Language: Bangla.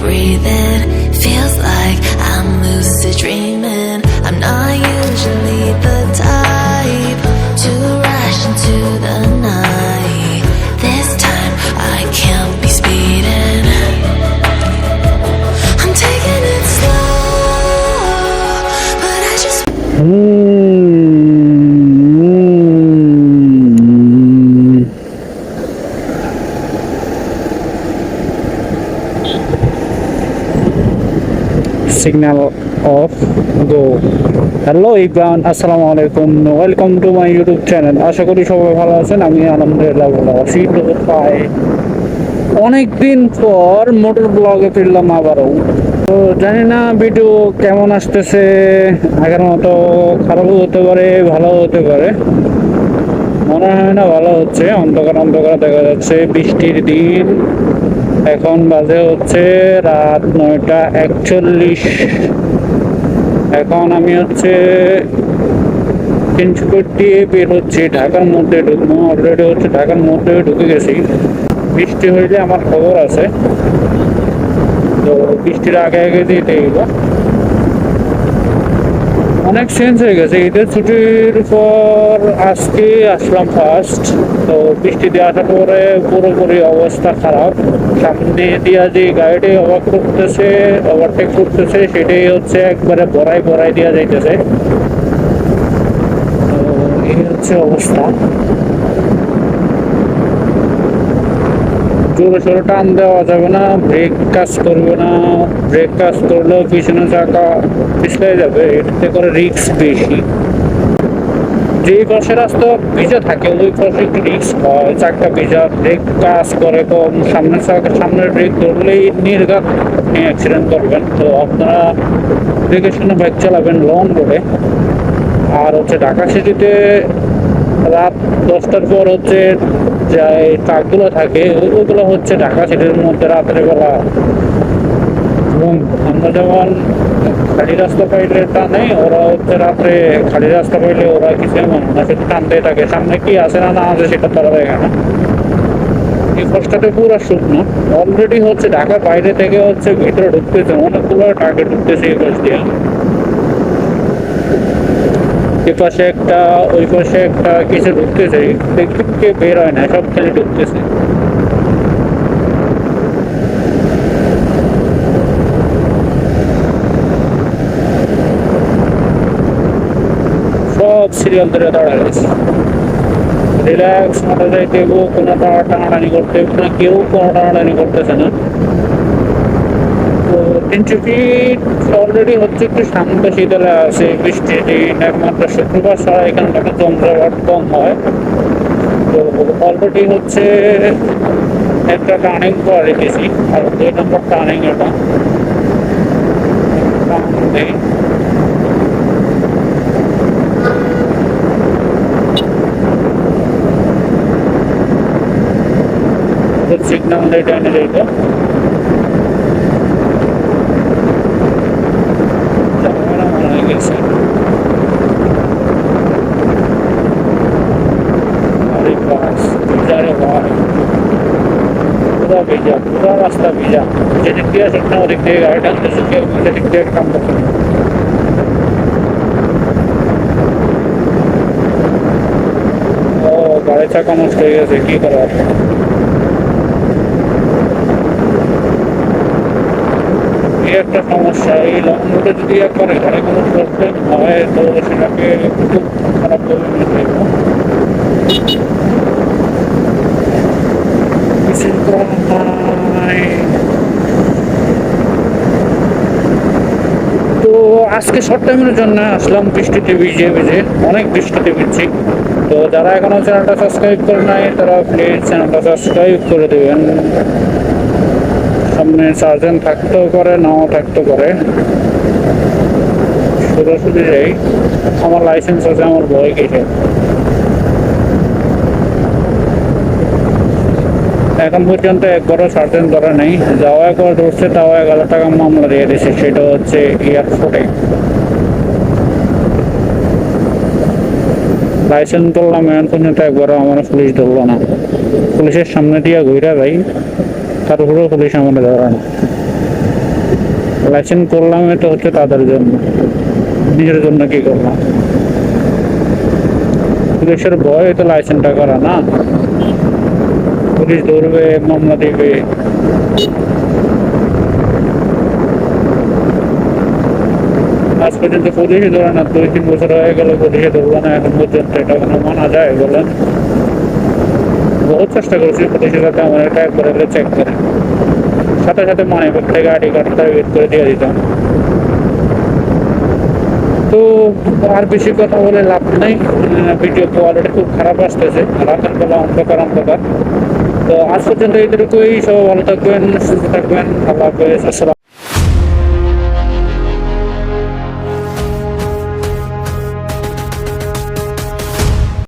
breathing. Feels like I'm lucid dreaming. I'm not usually the type to rush into the night. This time I can't be speeding. I'm taking it slow, but I just signal off go. Hello Ibran, আসসালামু আলাইকুম, welcome to my YouTube channel. আশা করি সবাই ভালো আছেন। আমি আলহামদুলিল্লাহ ভালো আছি। তো প্রায় অনেকদিন পর মোটর ব্লগে ফিরলাম আবারও। তো জানি না ভিডিও কেমন আসতেছে, আগের মতো খারাপও হতে পারে, ভালো হতে পারে। মনে হয় না ভালো হচ্ছে, অন্ধকার অন্ধকার দেখা যাচ্ছে, বৃষ্টির দিন। এখন বাজে হচ্ছে রাত 9:41। এখন আমি হচ্ছে তিনশোফিট দিয়ে বের হচ্ছি, ঢাকার মধ্যে ঢুকবো। অলরেডি হচ্ছে ঢাকার মধ্যে ঢুকে গেছি। বৃষ্টি হইলে আমার খবর আছে, তো বৃষ্টির আগে আগে দিয়ে দেখব। অনেক চেঞ্জ হয়ে গেছে ঈদের ছুটির পর আজকে আসলাম ফার্স্ট। তো বৃষ্টি দিয়ে আসার পরে পুরোপুরি অবস্থা খারাপ। সামনে দিয়ে যে গাড়িটি ওভারটেক করতেছে সেটাই হচ্ছে একবারে বড়াই দেওয়া যাইতেছে। তো এই হচ্ছে অবস্থা। জোরে সোরে টান দেওয়া যাবে না, ব্রেক কাজ করবে না। ব্রেক কাজ করলেও পিছনে চাকা পিছলে যাবে, এটাতে করে রিস্ক বেশি। যেই পাশে রাস্তা ভিজা থাকে ওই পাশে একটু রিস্ক হয়, চাকা ভিজা, ব্রেক কাজ করে কম। সামনের ব্রেক ধরলেই নির্ঘাত আপনি অ্যাক্সিডেন্ট করবেন। তো আপনারা দেখে শুনে বাইক চালাবেন লং রোডে। আর হচ্ছে ঢাকা সিটিতে রাত 10টার পর হচ্ছে যে ট্রাকগুলো থাকে ওইগুলো হচ্ছে ঢাকা সিটির মধ্যে রাতের বেলা। এবং আমরা যেমন খালি রাস্তা পাইলে টানে, ওরা হচ্ছে রাত্রে খালি রাস্তা পাইলে ওরা কিছু এমন না, শুধু টানতেই থাকে। সামনে কি আছে না আছে সেটা তারা দেখে না। এই কষ্টটা পুরো শুকনো। অলরেডি হচ্ছে ঢাকার বাইরে থেকে হচ্ছে ভিতরে ঢুকতেছে, অনেকগুলো ট্রাকে ঢুকতেছে এই পাশ দিয়ে। এই পাশে একটা, ওই পাশে একটা কিছু ঢুকতেছে, দেখতে বের হয় না, সব খালি ঢুকতেছে। সব সিরিয়াল ধরে দাঁড়ায় গেছে। রিল্যাক্স মোটর যাইতে কোনো টানাটানি করতে না, কেউ কোনো টানাটানি করতেছে না। তো 300 ফিট অলরেডি হচ্ছে একটু শান্ত শীতলে আছে। বৃষ্টির দিন, একমাত্র শুক্রবার ছাড়া এখানে একটা জমজমাট কম হয়। তো অলরেডি হচ্ছে একটা টার্নিং করে রেখেছি, আর 2 নম্বর টার্নিং এটা সিগন্যাল লাইট এনে যাইতো। পুরো রাস্তা ভিজা, যেদিক দিয়ে আসুক না ওদিক দিয়ে গাড়ি টানতেছে, কেউ সেদিক দিয়ে কাম করছে। ও গাড়ি চাকা নষ্ট হয়ে গেছে, কি করার। এই একটা সমস্যা। এই লং রুটে যদি একবারে গাড়ি কোনো প্রবলেম হয় তো সেটাকে খুব খারাপ করে নিতে হবে। তো আজকে শর্ট টাইমের জন্য আসলাম বৃষ্টিতে ভিজে অনেক বৃষ্টিতে ভিজছি। তো যারা এখনো চ্যানেলটা সাবস্ক্রাইব করে নাই তারা প্লিজ চ্যানেলটা সাবস্ক্রাইব করে দেবেন। সামনে সার্জেন্ট থাকতেও পারে, নাও থাকতে পারে। সোজাসুজি যাই, আমার লাইসেন্স আছে, আমার ভয় কিসে। এখন পর্যন্ত একবারও সার্জেন্ট ধরা নেই, যাওয়া একবার ধরছে, তাও 11 টাকা মামলা দিয়ে দিয়েছে, সেটা হচ্ছে এয়ারপোর্টে। লাইসেন্স ধরলাম, এখন পর্যন্ত একবারও আমার পুলিশ ধরলো না। পুলিশের সামনে দিয়ে ঘুরে যাই, তারপরেও পুলিশ আমাদের ধরে না। লাইসেন্স করলাম এটা হচ্ছে তাদের জন্য, নিজের জন্য কি করলাম? পুলিশের ভয় তো লাইসেন্সটা করা না, পুলিশ ধরবে, মামলা দিবে। আজ পর্যন্ত পুলিশই ধরে না, 2-3 বছর হয়ে গেল পুলিশে ধরবো না এখন পর্যন্ত, এটা কোনো মানা যায় বলেন? বহুত চেষ্টা করছি পুলিশের সাথে আমার এটা একবার চেক করে, সাথে সাথে মনে ব্যাগ থেকে আইডি কার্ডটা বের করে দিয়ে দিতাম। তো আর বেশি কথা বলে লাভ নেই, ভিডিও কোয়ালিটি খুব খারাপ আসতেছে, রাতের বেলা অন্ধকার অন্ধকার। তো আজ পর্যন্ত এইটুকুই, সব ভালো থাকবেন, সুস্থ থাকবেন, আল্লাহ হাফেজ, আসসালাম।